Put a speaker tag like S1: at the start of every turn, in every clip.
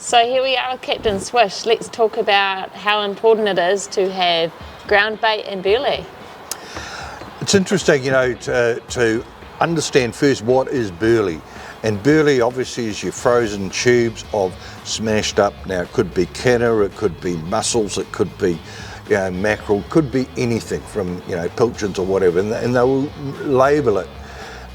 S1: So here we are with Captain Swish. Let's talk about how important it is to have ground bait and burley.
S2: It's interesting, you know, to understand first what is burley. And burley obviously is your frozen tubes of smashed up, now it could be kenner, it could be mussels, it could be mackerel, could be anything from, you know, pilchards or whatever, and they will label it.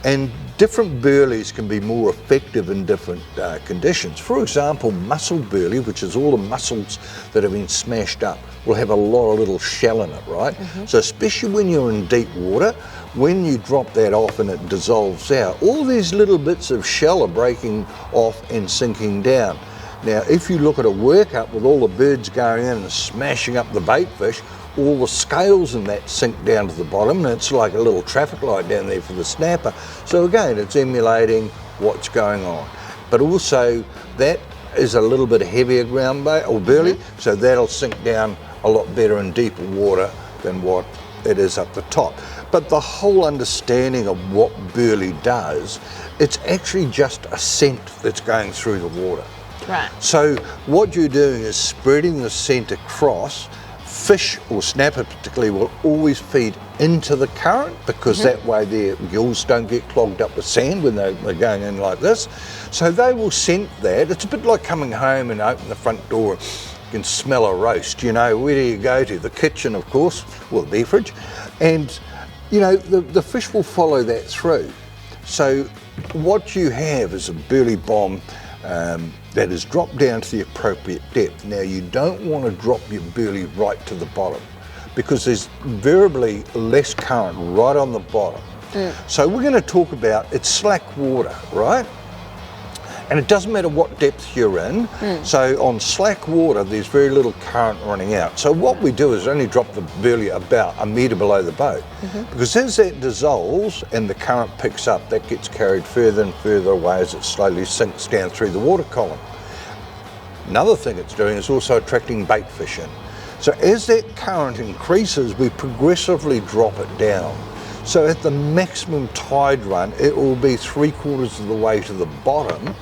S2: And different burleys can be more effective in different conditions. For example, mussel burley, which is all the mussels that have been smashed up, will have a lot of little shell in it, right? So especially when you're in deep water, when you drop that off and it dissolves out, all these little bits of shell are breaking off and sinking down. Now, if you look at a workup with all the birds going in and smashing up the bait fish, all the scales in that sink down to the bottom, and it's like a little traffic light down there for the snapper. So again, it's emulating what's going on. But also, that is a little bit heavier ground bait or burley, so that'll sink down a lot better in deeper water than what it is up the top. But the whole understanding of what burley does, it's actually just a scent that's going through the water.
S1: Right.
S2: So what you're doing is spreading the scent across. Fish or snapper particularly will always feed into the current because that way their gills don't get clogged up with sand when they're going in like this. So they will scent that. It's a bit like coming home and open the front door. You can smell a roast, you know, where do you go to? The kitchen, of course, well, the beer fridge. And, you know, the fish will follow that through. So what you have is a burley bomb that is dropped down to the appropriate depth. Now, you don't want to drop your burley right to the bottom because there's variably less current right on the bottom. So we're going to talk about it's slack water, right? And it doesn't matter what depth you're in. So on slack water, there's very little current running out. So what we do is only drop the burley about a metre below the boat. Because as that dissolves and the current picks up, that gets carried further and further away as it slowly sinks down through the water column. Another thing it's doing is also attracting bait fish in. So as that current increases, we progressively drop it down. So at the maximum tide run, it will be 3/4 of the way to the bottom.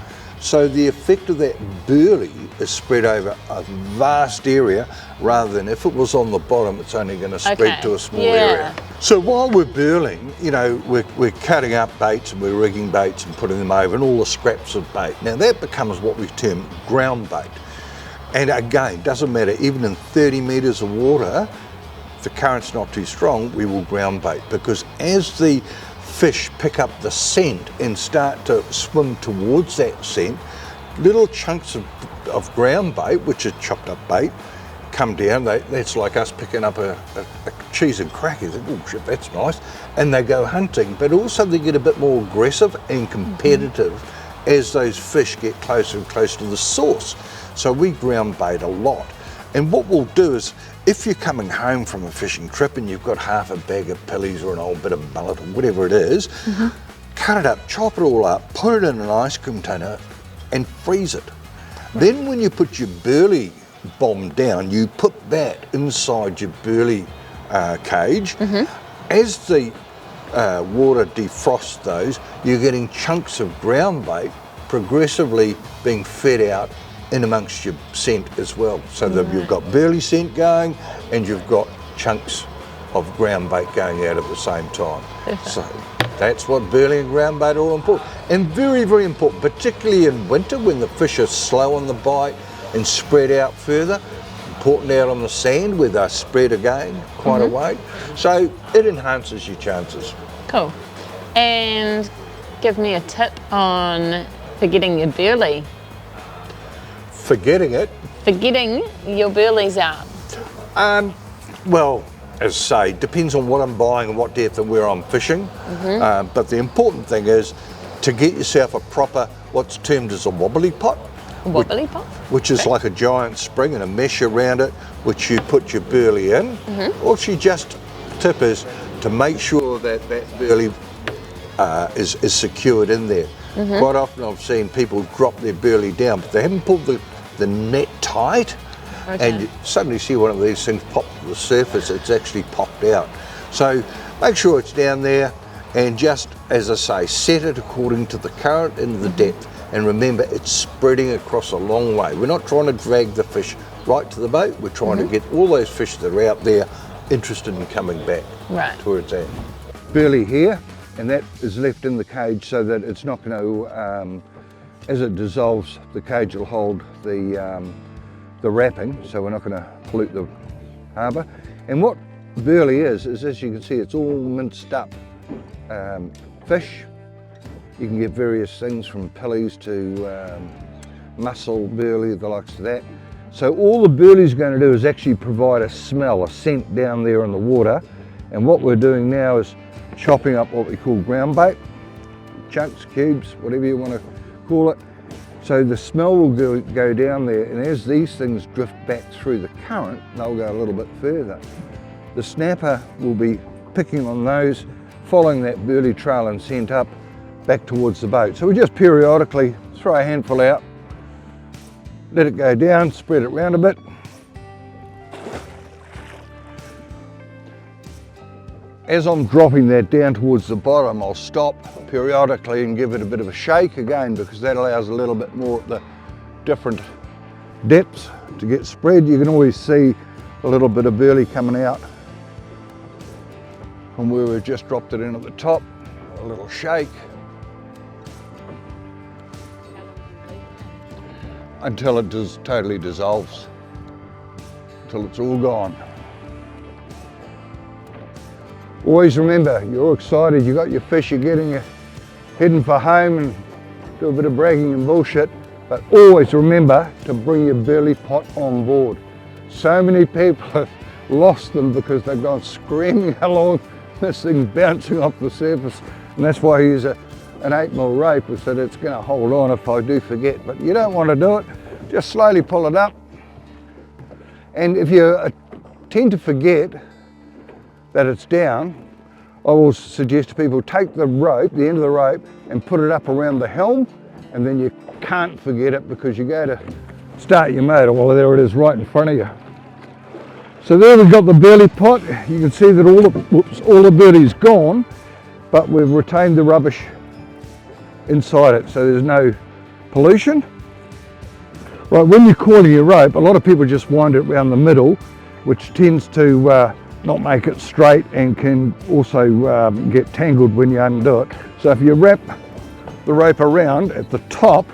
S2: So the effect of that burley is spread over a vast area rather than if it was on the bottom, it's only going to spread to a small area. So while we're burling, you know, we're cutting up baits and we're rigging baits and putting them over and all the scraps of bait. Now that becomes what we term ground bait. And again, doesn't matter, even in 30 metres of water, if the current's not too strong, we will ground bait because as the fish pick up the scent and start to swim towards that scent, little chunks of ground bait, which is chopped up bait, come down. That's like us picking up a cheese and crackers. Oh shit, that's nice. And they go hunting, but also they get a bit more aggressive and competitive as those fish get closer and closer to the source. So we ground bait a lot. And what we'll do is, if you're coming home from a fishing trip and you've got half a bag of pillies or an old bit of mullet or whatever it is, cut it up, chop it all up, put it in an ice cream container and freeze it. Then when you put your burley bomb down, you put that inside your burley cage. As the water defrosts those, you're getting chunks of ground bait progressively being fed out in amongst your scent as well. So that you've got burley scent going and you've got chunks of ground bait going out at the same time. So that's what burley and ground bait are all important. And very, very important, particularly in winter when the fish are slow on the bite and spread out further. Important out on the sand where they're spread again quite a way. So it enhances your chances.
S1: Cool. And give me a tip on forgetting your burley.
S2: Forgetting it?
S1: Forgetting your burleys out.
S2: Well, as I say, depends on what I'm buying and what depth and where I'm fishing. But the important thing is to get yourself a proper, what's termed as a wobbly pot.
S1: Wobbly pot?
S2: Which is like a giant spring and a mesh around it, which you put your burley in. Or she just, tip is to make sure that that burley is secured in there. Quite often I've seen people drop their burley down, but they haven't pulled the net tight, and you suddenly see one of these things pop to the surface. It's actually popped out. So make sure it's down there, and just, as I say, set it according to the current and the depth. And remember, it's spreading across a long way. We're not trying to drag the fish right to the boat. We're trying to get all those fish that are out there interested in coming back to where it's at. Burley here, and that is left in the cage so that it's not going to, as it dissolves, the cage will hold the wrapping, so we're not going to pollute the harbour. And what Burley is as you can see, it's all minced up fish. You can get various things from pillies to mussel, burley, the likes of that. So all the burley's going to do is actually provide a smell, a scent down there in the water. And what we're doing now is chopping up what we call ground bait, chunks, cubes, whatever you want to call it. So the smell will go down there, and as these things drift back through the current, they'll go a little bit further. The snapper will be picking on those, following that burley trail and scent up back towards the boat. So we just periodically throw a handful out, let it go down, spread it around a bit. As I'm dropping that down towards the bottom, I'll stop periodically and give it a bit of a shake again, because that allows a little bit more at the different depths to get spread. You can always see a little bit of burley coming out from where we've just dropped it in at the top. A little shake until it totally dissolves, until it's all gone. Always remember, you're excited, you got your fish, you're heading for home and do a bit of bragging and bullshit, but always remember to bring your burley pot on board. So many people have lost them because they've gone screaming along, this thing bouncing off the surface, and that's why I use an 8mm rope, so that it's going to hold on if I do forget. But you don't want to do it, just slowly pull it up. And if you tend to forget that it's down, I will suggest to people take the rope, the end of the rope, and put it up around the helm, and then you can't forget it because you go to start your motor. Well, there it is right in front of you. So there we've got the burley pot. You can see that all the burley's gone, but we've retained the rubbish inside it, so there's no pollution. Right, when you're coiling your rope, a lot of people just wind it around the middle, which tends to not make it straight and can also get tangled when you undo it. So if you wrap the rope around at the top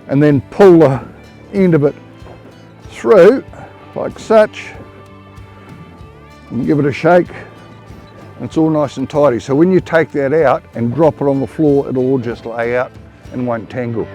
S2: and then pull the end of it through like such and give it a shake, it's all nice and tidy. So when you take that out and drop it on the floor, it'll all just lay out and won't tangle.